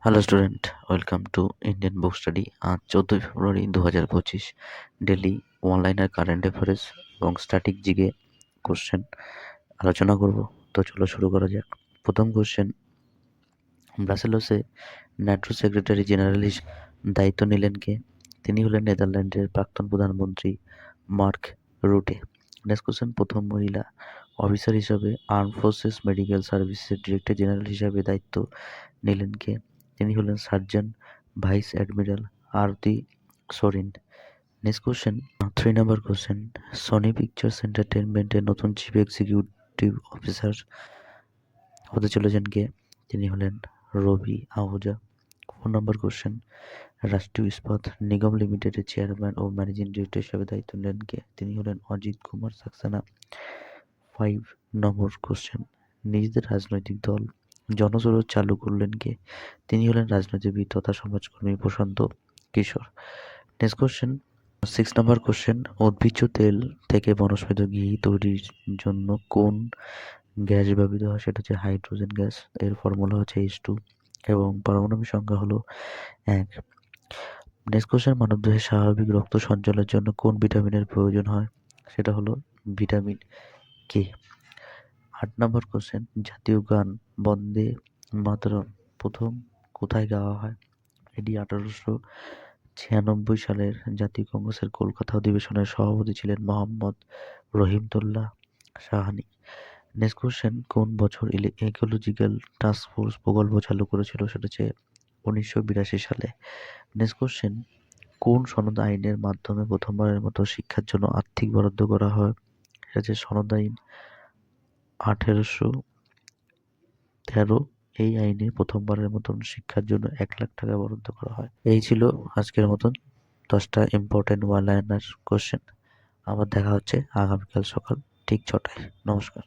Hello student, welcome to Indian book study. আজ 14 ফেব্রুয়ারি 2025। Daily অনলাইনের current affairs এবং static GK question আলোচনা করব। তো চলো শুরু করা যাক। প্রথম কোশ্চেন, ব্রাসেলসে ন্যাটো সেক্রেটারি জেনারেল দায়িত্ব নিলেন কে? তিনি হলেন নেদারল্যান্ডের প্রাক্তন প্রধানমন্ত্রী মার্ক রুটে। নেক্সট কোশ্চেন, প্রথম মহিলা অফিসার হিসাবে আর্ম ফোর্সেস মেডিকেল সার্ভিসের ডিরেক্টর জেনারেল হিসাবে দায়িত্ব নিলেন কে? তিনি হলেন সার্জন ভাইস অ্যাডমিরাল আরতি সোরেন। নেক্সট কোশ্চেন, 3 নম্বর কোশ্চেন, সনি পিকচার্স এন্টারটেনমেন্টের নতুন চিফ এক্সিকিউটিভ অফিসার হতে চলেছেন কে? তিনি হলেন রবি আহুজা। 4 নম্বর কোশ্চেন, রাষ্ট্রীয় ইস্পাত নিগম লিমিটেডের চেয়ারম্যান ও ম্যানেজিং ডিরেক্টর হিসেবে দায়িত্ব নিলেন কে? তিনি হলেন অজিত কুমার সাক্সেনা। 5 নম্বর কোশ্চেন, নিজেদের রাজনৈতিক দল জনস্রোত চালু করলেন কে? তিনি হলেন রাজনীতিবিদ তথা সমাজকর্মী প্রশান্ত কিশোর। নেক্সট কোশ্চেন, 6 নম্বর কোশ্চেন, উদ্ভিজ্জ তেল থেকে বনস্ফীত ঘি তৈরির জন্য কোন গ্যাস ব্যবহৃত হয়? সেটা হচ্ছে হাইড্রোজেন গ্যাস। এর ফর্মুলা হচ্ছে H2 এবং পারমাণবিক সংখ্যা হলো 1। নেক্সট কোশ্চেন, মানবদেহে স্বাভাবিক রক্ত সঞ্চালনের জন্য কোন ভিটামিনের প্রয়োজন হয়? সেটা হলো ভিটামিন কে। 8 নম্বর কোশ্চেন, জাতীয় গান বন্দে মাতরম প্রথম কোথায় গাওয়া হয়? এটি 1896 সালের জাতীয় কংগ্রেসের কলকাতা অধিবেশনের সভাপতি ছিলেন মোহাম্মদ রহিমতুল্লাহ সাহানি। নেক্সট কোশ্চেন, কোন বছর ইকোলজিক্যাল টাস্ক ফোর্স প্রকল্প চালু করেছিল? সেটা হচ্ছে 1982 সালে। নেক্সট কোশ্চেন, কোন সনদ আইনের মাধ্যমে প্রথমবারের মতো শিক্ষার জন্য আর্থিক বরাদ্দ করা হয়? সেটা হচ্ছে সনদ আইন 1813। এই আইনে প্রথমবারের মতন শিক্ষার জন্য 1 লাখ টাকা বরাদ্দ করা হয়। এই ছিল আজকের মতন 10টা ইম্পর্টেন্ট ওয়ান লাইনার কোশ্চেন। আবার দেখা হচ্ছে আগামীকাল সকাল ঠিক 6টায়। নমস্কার।